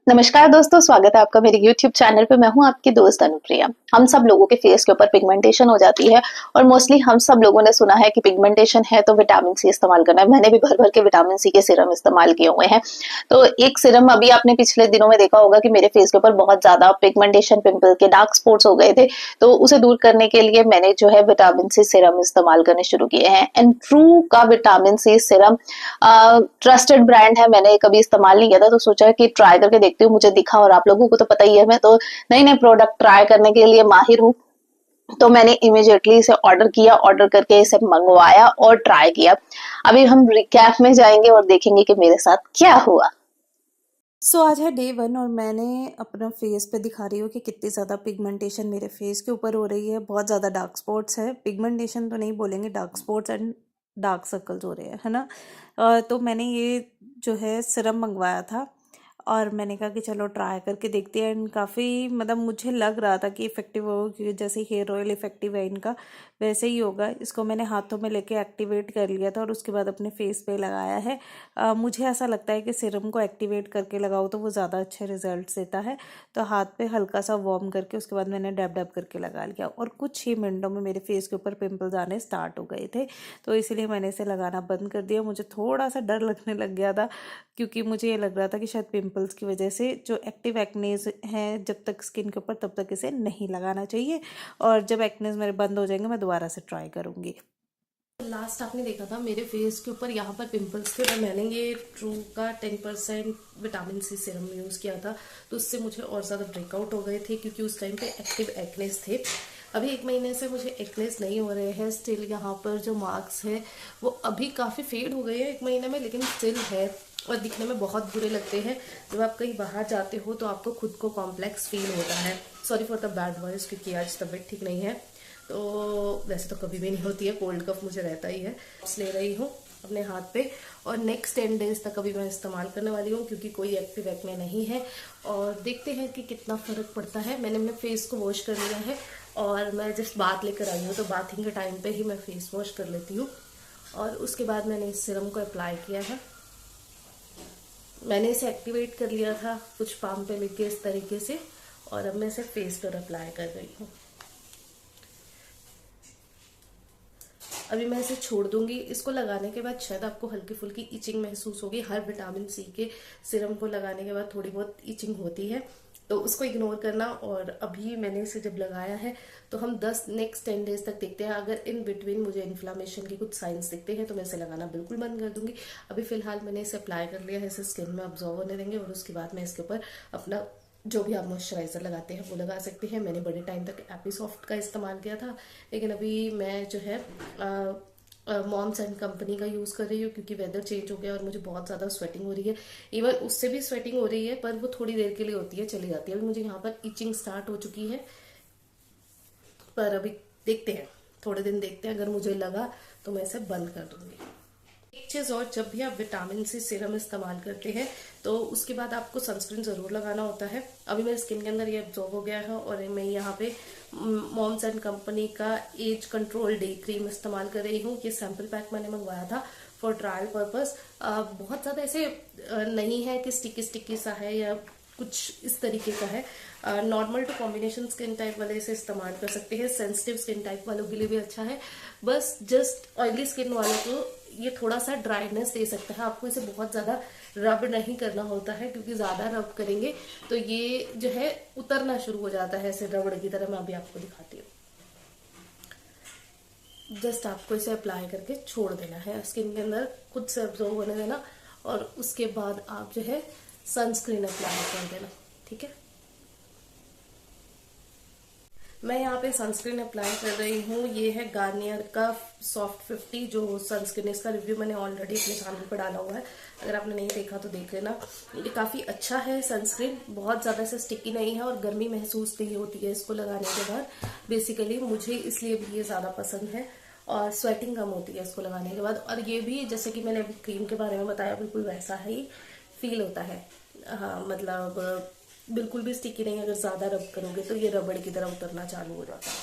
नमस्कार दोस्तों, स्वागत है आपका मेरे YouTube चैनल पे। मैं हूं आपकी दोस्त अनुप्रिया। हम सब लोगों के फेस के ऊपर पिगमेंटेशन हो जाती है और मोस्टली हम सब लोगों ने सुना है कि पिगमेंटेशन है तो विटामिन सी इस्तेमाल करना है। मैंने भी भर भर के विटामिन सी के सीरम इस्तेमाल किए हुए हैं। तो एक सीरम अभी आपने पिछले दिनों में देखा होगा कि मेरे फेस के ऊपर बहुत ज्यादा पिगमेंटेशन, पिंपल के डार्क स्पॉट्स हो गए थे। तो उसे दूर करने के लिए मैंने जो है विटामिन सी सीरम इस्तेमाल करने शुरू किए हैं। एंड ट्रू का vitamin C serum trusted brand है। मैंने कभी इस्तेमाल नहीं किया था तो सोचा कि ट्राई करके देखती हूँ। मुझे दिखा, और आप लोगों को तो पता ही है, मैं तो नए नए प्रोडक्ट ट्राई करने के लिए माहिर हूँ। तो मैंने इमीडिएटली इसे ऑर्डर किया, ऑर्डर करके इसे मंगवाया और ट्राई किया। अभी हम रिकैप में जाएंगे और देखेंगे कि मेरे साथ क्या हुआ। आज है डे 1 और मैंने अपना फेस पे दिखा रही हूँ कि कितनी ज़्यादा पिगमेंटेशन मेरे फेस के ऊपर हो रही है। बहुत ज़्यादा डार्क स्पॉट्स है, पिगमेंटेशन तो नहीं बोलेंगे, dark spots and dark circles हो रहे हैं, है ना। तो मैंने ये जो है सिरम मंगवाया था और मैंने कहा कि चलो ट्राई करके देखते हैं। एंड काफ़ी मतलब मुझे लग रहा था कि इफ़ेक्टिव होगा, क्योंकि जैसे हेयर ऑयल इफ़ेक्टिव है इनका, वैसे ही होगा। इसको मैंने हाथों में लेके एक्टिवेट कर लिया था और उसके बाद अपने फेस पे लगाया है। मुझे ऐसा लगता है कि सिरम को एक्टिवेट करके लगाओ तो वो ज़्यादा अच्छे रिजल्ट्स देता है। तो हाथ पे हल्का सा वार्म करके उसके बाद मैंने डैब डैब करके लगा लिया और कुछ ही मिनटों में मेरे फेस के ऊपर पिंपल्स आने स्टार्ट हो गए थे। तो इसीलिए मैंने इसे लगाना बंद कर दिया। मुझे थोड़ा सा डर लगने लग गया था, क्योंकि मुझे ये लग रहा था कि शायद पिंपल्स की वजह से जो एक्टिव एक्नेज हैं जब तक स्किन के ऊपर, तब तक इसे नहीं लगाना चाहिए। और जब एक्नेज मेरे बंद हो जाएंगे मैं दोबारा से ट्राई करूँगी। लास्ट आपने देखा था मेरे फेस के ऊपर यहाँ पर पिंपल्स थे, और मैंने ये ट्रू का 10% विटामिन सी सीरम यूज़ किया था। तो उससे मुझे और ज़्यादा ब्रेकआउट हो गए थे, क्योंकि उस टाइम पे एक्टिव एक्नेस थे। अभी 1 महीने से मुझे एक्नेस नहीं हो रहे हैं। स्टिल यहाँ पर जो मार्क्स है वो अभी काफ़ी फेड हो गए हैं 1 महीने में, लेकिन स्टिल है और दिखने में बहुत बुरे लगते हैं। जब आप कहीं बाहर जाते हो तो आपको खुद को कॉम्प्लेक्स फील होता है। Sorry for the bad voice, क्योंकि आज तबीयत ठीक नहीं है। तो वैसे तो कभी भी नहीं होती है, कोल्ड कफ मुझे रहता ही है। ले रही हूँ अपने हाथ पे और नेक्स्ट 10 डेज तक अभी मैं इस्तेमाल करने वाली हूँ, क्योंकि कोई एक्टिव एक्ने नहीं है। और देखते हैं कि कितना फ़र्क पड़ता है। मैंने अपने फेस को वॉश कर लिया है और मैं जस्ट बाथ लेकर आई हूँ, तो बाथिंग के टाइम पे ही मैं फेस वॉश कर लेती हूँ। और उसके बाद मैंने इस सीरम को अप्लाई किया है। मैंने इसे एक्टिवेट कर लिया था कुछ पाम पे लेके इस तरीके से, और अब मैं इसे फेस पर अप्लाई कर रही हूँ। अभी मैं इसे छोड़ दूंगी। इसको लगाने के बाद शायद आपको हल्की फुल्की इचिंग महसूस होगी। हर विटामिन सी के सिरम को लगाने के बाद थोड़ी बहुत इचिंग होती है, तो उसको इग्नोर करना। और अभी मैंने इसे जब लगाया है तो हम नेक्स्ट 10 डेज तक देखते हैं। अगर इन बिटवीन मुझे इन्फ्लामेशन के कुछ साइंस दिखते हैं तो मैं इसे लगाना बिल्कुल बंद कर दूंगी। अभी फिलहाल मैंने इसे अप्लाई कर लिया है, इसे स्किन में ऑब्जॉर्व होने देंगे और उसके बाद मैं इसके ऊपर अपना जो भी आप मॉइस्चराइजर लगाते हैं वो लगा सकते हैं। मैंने बड़े टाइम तक एपिसॉफ्ट का इस्तेमाल किया था, लेकिन अभी मैं जो है मॉम्स एंड कंपनी का यूज़ कर रही हूँ, क्योंकि वेदर चेंज हो गया और मुझे बहुत ज़्यादा स्वेटिंग हो रही है। इवन उससे भी स्वेटिंग हो रही है, पर वो थोड़ी देर के लिए होती है, चली जाती है। अभी मुझे यहाँ पर इचिंग स्टार्ट हो चुकी है, पर अभी देखते हैं, थोड़े दिन देखते हैं। अगर मुझे लगा तो मैं इसे बंद कर दूंगी। एक चीज़ और, जब भी आप विटामिन सी सीरम इस्तेमाल करते हैं तो उसके बाद आपको सनस्क्रीन ज़रूर लगाना होता है। अभी मेरी स्किन के अंदर ये एब्जॉर्ब हो गया है और मैं यहाँ पे मॉम्स एंड कंपनी का एज कंट्रोल डे क्रीम इस्तेमाल कर रही हूँ। ये सैम्पल पैक मैंने मंगवाया था फॉर ट्रायल पर्पस। बहुत ज़्यादा ऐसे नहीं है कि स्टिकी स्टिकी सा है या कुछ इस तरीके का है। Normal to combination skin type वाले इसे इस्तेमाल कर सकते हैं। सेंसिटिव स्किन टाइप वालों के लिए भी अच्छा है। बस जस्ट ऑयली स्किन वालों को ये थोड़ा सा ड्राइनेस दे सकता है। आपको इसे बहुत ज़्यादा रब नहीं करना होता है, क्योंकि ज़्यादा रब करेंगे तो ये जो है उतरना शुरू हो जाता है ऐसे रबड़ की तरह। मैं अभी आपको दिखाती हूँ। जस्ट आपको इसे अप्लाई करके छोड़ देना है, स्किन के अंदर खुद से एब्जॉर्ब होने देना, और उसके बाद आप जो है सनस्क्रीन अप्लाई कर देना। ठीक है, मैं यहाँ पे सनस्क्रीन अप्लाई कर रही हूँ। ये है गार्नियर का सॉफ्ट 50 जो सनस्क्रीन, इसका रिव्यू मैंने ऑलरेडी अपने चैनल पर डाला हुआ है, अगर आपने नहीं देखा तो देख लेना। ये काफ़ी अच्छा है सनस्क्रीन, बहुत ज़्यादा से स्टिकी नहीं है और गर्मी महसूस नहीं होती है इसको लगाने के बाद। बेसिकली मुझे इसलिए भी ये ज़्यादा पसंद है, और स्वेटिंग कम होती है इसको लगाने के बाद। और ये भी जैसे कि मैंने अभी क्रीम के बारे में बताया, बिल्कुल वैसा ही फील होता है। हाँ, मतलब बिल्कुल भी स्टिकी नहीं। अगर ज़्यादा रब करोगे तो ये रबड़ की तरह उतरना चालू हो जाता है।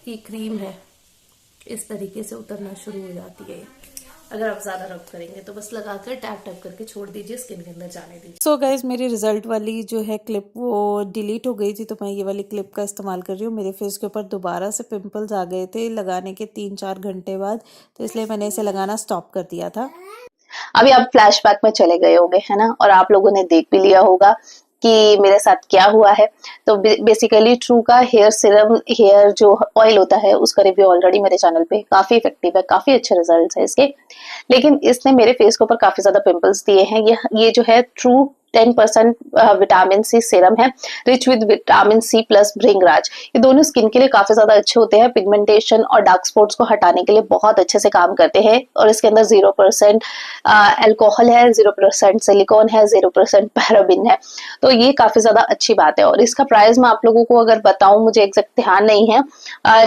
ये क्रीम है, इस तरीके से उतरना शुरू हो जाती है। अगर आप ज्यादा रब करेंगे तो बस लगाकर टैप टैप करके छोड़ दीजिए, स्किन के अंदर जाने दीजिए। सो गाइज मेरी रिजल्ट वाली जो है क्लिप वो डिलीट हो गई थी, तो मैं ये वाली क्लिप का इस्तेमाल कर रही हूँ। मेरे फेस के ऊपर दोबारा से पिंपल्स आ गए थे लगाने के 3-4 घंटे बाद, तो इसलिए मैंने इसे लगाना स्टॉप कर दिया था। अभी आप फ्लैशबैक में चले गए होंगे, है ना, और आप लोगों ने देख भी लिया होगा कि मेरे साथ क्या हुआ है। तो बेसिकली ट्रू का हेयर सीरम, हेयर जो ऑयल होता है, उसका रिव्यू ऑलरेडी मेरे चैनल पे काफी इफेक्टिव है, काफी अच्छे रिजल्ट्स है इसके। लेकिन इसने मेरे फेस के ऊपर काफी ज्यादा पिंपल्स दिए हैं। ये जो है ट्रू 10% विटामिन सी सीरम है, rich with vitamin C plus bhringraj. ये दोनों स्किन के लिए काफी ज्यादा अच्छे होते हैं, पिगमेंटेशन और डार्क स्पॉट्स को हटाने के लिए बहुत अच्छे से काम करते हैं। और इसके अंदर 0% अल्कोहल है, 0% सिलिकॉन है, 0% पैराबिन है। तो ये काफी ज्यादा अच्छी बात है। और इसका प्राइस मैं आप लोगों को अगर बताऊं, मुझे एग्जैक्ट ध्यान नहीं है,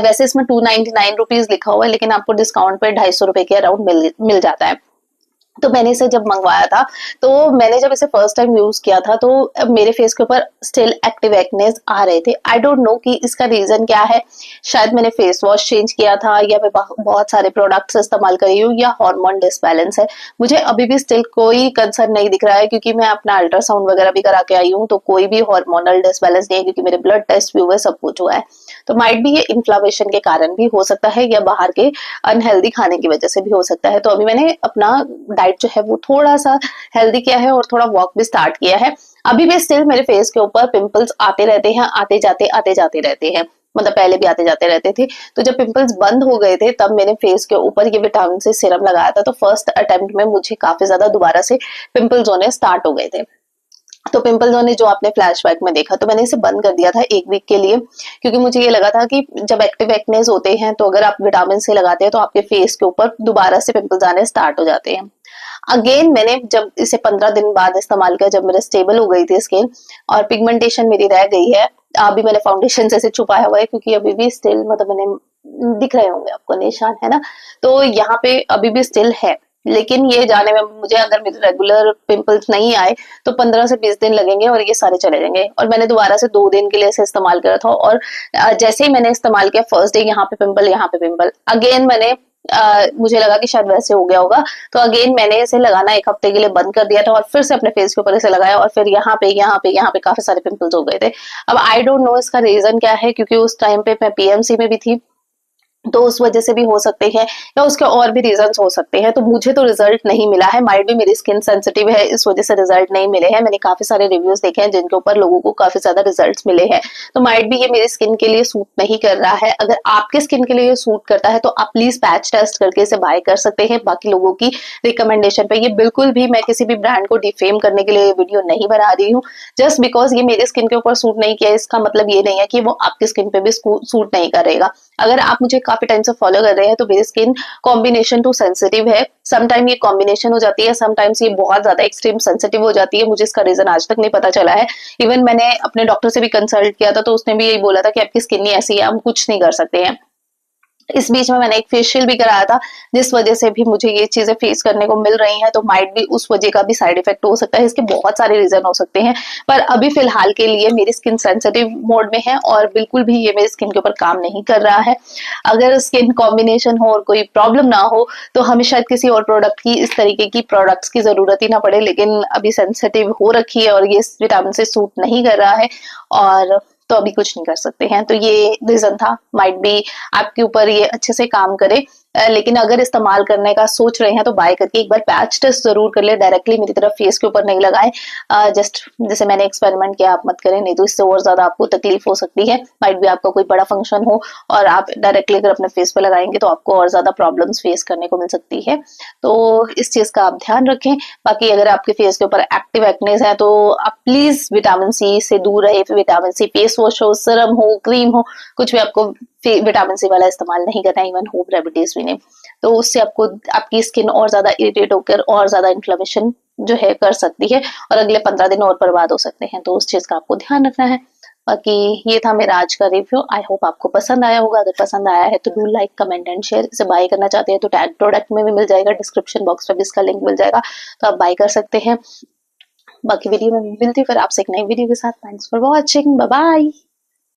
वैसे इसमें 299 रुपीज लिखा हुआ है, लेकिन आपको डिस्काउंट पे 250 रुपए के अराउंड मिल जाता है। तो मैंने इसे जब मंगवाया था, तो मैंने जब इसे फर्स्ट टाइम यूज किया था, तो मेरे फेस के ऊपर स्टिल एक्टिव एक्नेस आ रहे थे। आई डोंट नो कि इसका रीजन क्या है। शायद मैंने फेस वॉश चेंज किया था, या मैं बहुत सारे प्रोडक्ट्स इस्तेमाल करी हूँ, या हार्मोन डिसबैलेंस है। मुझे अभी भी स्टिल कोई कंसर्न नहीं दिख रहा है, क्योंकि मैं अपना अल्ट्रासाउंड वगैरह भी करा के आई हूँ, तो कोई भी हार्मोनल डिसबैलेंस नहीं है, क्योंकि मेरे ब्लड टेस्ट भी हुए, सब कुछ हुआ है। तो माइट भी ये इन्फ्लामेशन के कारण भी हो सकता है, या बाहर के अनहेल्दी खाने की वजह से भी हो सकता है। तो अभी मैंने अपना डाइट जो है वो थोड़ा सा हेल्दी किया है, और थोड़ा वॉक भी स्टार्ट किया है। अभी भी स्टिल मेरे फेस के ऊपर पिंपल्स आते रहते हैं, आते जाते रहते हैं। मतलब पहले भी आते जाते रहते थे। तो जब पिंपल्स बंद हो गए थे, तब मैंने फेस के ऊपर ये विटामिन सी सीरम लगाया था। तो फर्स्ट अटेम्प्ट में मुझे काफी ज्यादा दोबारा से पिंपल्स होने स्टार्ट हो गए थे। तो पिंपल्स होने जो आपने फ्लैशबैक में देखा, तो मैंने इसे बंद कर दिया था 1 वीक के लिए, क्योंकि मुझे ये लगा था कि जब एक्टिव एक्नेस होते हैं, तो अगर आप विटामिन सी लगाते हैं, तो आपके फेस के ऊपर दोबारा से पिंपल्स आने स्टार्ट हो जाते हैं। अगेन मैंने जब इसे 15 दिन बाद इस्तेमाल किया, जब मेरे स्टेबल हो गई थी स्किन और पिगमेंटेशन मेरी रह गई है। अभी मैंने फाउंडेशन से छुपाया हुआ है, क्योंकि अभी भी स्टिल, मतलब मैंने दिख रहे होंगे आपको निशान, है ना। तो यहाँ पे अभी भी स्टिल है, लेकिन ये जाने में मुझे, अगर मेरे रेगुलर पिंपल्स नहीं आए, तो 15 से 20 दिन लगेंगे और ये सारे चले जाएंगे। और मैंने दोबारा से 2 दिन के लिए इसे इस्तेमाल करा था, और जैसे ही मैंने इस्तेमाल किया, फर्स्ट डे यहाँ पे पिंपल, यहाँ पे पिंपल, अगेन मैंने मुझे लगा कि शायद वैसे हो गया होगा, तो अगेन मैंने इसे लगाना 1 हफ्ते के लिए बंद कर दिया था, और फिर से अपने फेस के ऊपर इसे लगाया, और फिर यहाँ पे काफी सारे पिंपल्स हो गए थे। अब आई डोंट नो इसका रीजन क्या है, क्योंकि उस टाइम पे मैं पीएमसी में भी थी, तो उस वजह से भी हो सकते हैं, या उसके और भी रीजंस हो सकते हैं। तो मुझे तो रिजल्ट नहीं मिला है, माइट भी मेरी स्किन सेंसिटिव है, इस वजह से रिजल्ट नहीं मिले हैं। मैंने काफी सारे रिव्यूज देखे हैं जिनके ऊपर लोगों को काफी ज्यादा रिजल्ट्स मिले हैं। तो माइट भी ये मेरी स्किन के लिए सूट नहीं कर रहा है। अगर आपके स्किन के लिए ये सूट करता है, तो आप प्लीज पैच टेस्ट करके इसे बाय कर सकते हैं, बाकी लोगों की रिकमेंडेशन पे। ये बिल्कुल भी, मैं किसी भी ब्रांड को डिफेम करने के लिए ये वीडियो नहीं बना रही हूँ। जस्ट बिकॉज ये मेरी स्किन के ऊपर सूट नहीं किया, इसका मतलब ये नहीं है कि वो आपकी स्किन पे भी सूट नहीं करेगा। अगर आप मुझे काफी टाइम से फॉलो कर रहे हैं, तो मेरी स्किन कॉम्बिनेशन टू सेंसिटिव है। समटाइम ये कॉम्बिनेशन हो जाती है, समटाइम्स ये बहुत ज्यादा एक्सट्रीम सेंसिटिव हो जाती है। मुझे इसका रीजन आज तक नहीं पता चला है। इवन मैंने अपने डॉक्टर से भी कंसल्ट किया था, तो उसने भी यही बोला था कि आपकी स्किन ही ऐसी है, हम कुछ नहीं कर सकते हैं। इस बीच में मैंने एक फेशियल भी कराया था, जिस वजह से भी मुझे ये चीजें फेस करने को मिल रही हैं। तो माइट भी उस वजह का भी साइड इफेक्ट हो सकता है। इसके बहुत सारे रीजन हो सकते हैं, पर अभी फिलहाल के लिए मेरी स्किन सेंसिटिव मोड में है, और बिल्कुल भी ये मेरी स्किन के ऊपर काम नहीं कर रहा है। अगर स्किन कॉम्बिनेशन हो और कोई प्रॉब्लम ना हो, तो हमें शायद किसी और प्रोडक्ट की, इस तरीके की प्रोडक्ट्स की जरूरत ही ना पड़े। लेकिन अभी सेंसिटिव हो रखी है, और ये विटामिन से सूट नहीं कर रहा है, और तो अभी कुछ नहीं कर सकते हैं। तो ये रीजन था, माइट भी आपके ऊपर ये अच्छे से काम करे। लेकिन अगर इस्तेमाल करने का सोच रहे हैं, तो बाय करके एक बार पैच टेस्ट जरूर कर ले, डायरेक्टली मेरी तरफ फेस के ऊपर नहीं लगाएं। जस्ट जैसे मैंने एक्सपेरिमेंट किया, आप मत करें, नहीं तो इससे और ज्यादा आपको तकलीफ हो सकती है। माइट भी आपका कोई बड़ा फंक्शन हो, और आप डायरेक्टली अगर अपने फेस पे लगाएंगे, तो आपको और ज्यादा प्रॉब्लम्स फेस करने को मिल सकती है। तो इस चीज का आप ध्यान रखें। बाकी अगर आपके फेस के ऊपर एक्टिव एक्नेस है, तो आप प्लीज विटामिन सी से दूर रहे। विटामिन सी फेस वॉश हो, सीरम हो, क्रीम हो, कुछ भी आपको विटामिन सी वाला इस्तेमाल नहीं करना, इवन होम रेमेडीज भी नहीं। तो उससे आपको, आपकी स्किन और ज्यादा इरिटेट होकर और ज्यादा इन्फ्लेमेशन जो है कर सकती है, और अगले 15 दिन और बर्बाद हो सकते हैं। तो उस चीज का आपको ध्यान रखना है। बाकी ये था मेरा आज का रिव्यू। आई होप आपको पसंद आया होगा। अगर पसंद आया है, तो do like, comment and share. इसे बाय करना चाहते हैं, तो टैग प्रोडक्ट में भी मिल जाएगा, डिस्क्रिप्शन बॉक्स में भी इसका लिंक मिल जाएगा, तो आप बाय कर सकते हैं। बाकी वीडियो में मिलती हूँ फिर आपसे एक नई वीडियो के साथ। Thanks for watching, bye bye.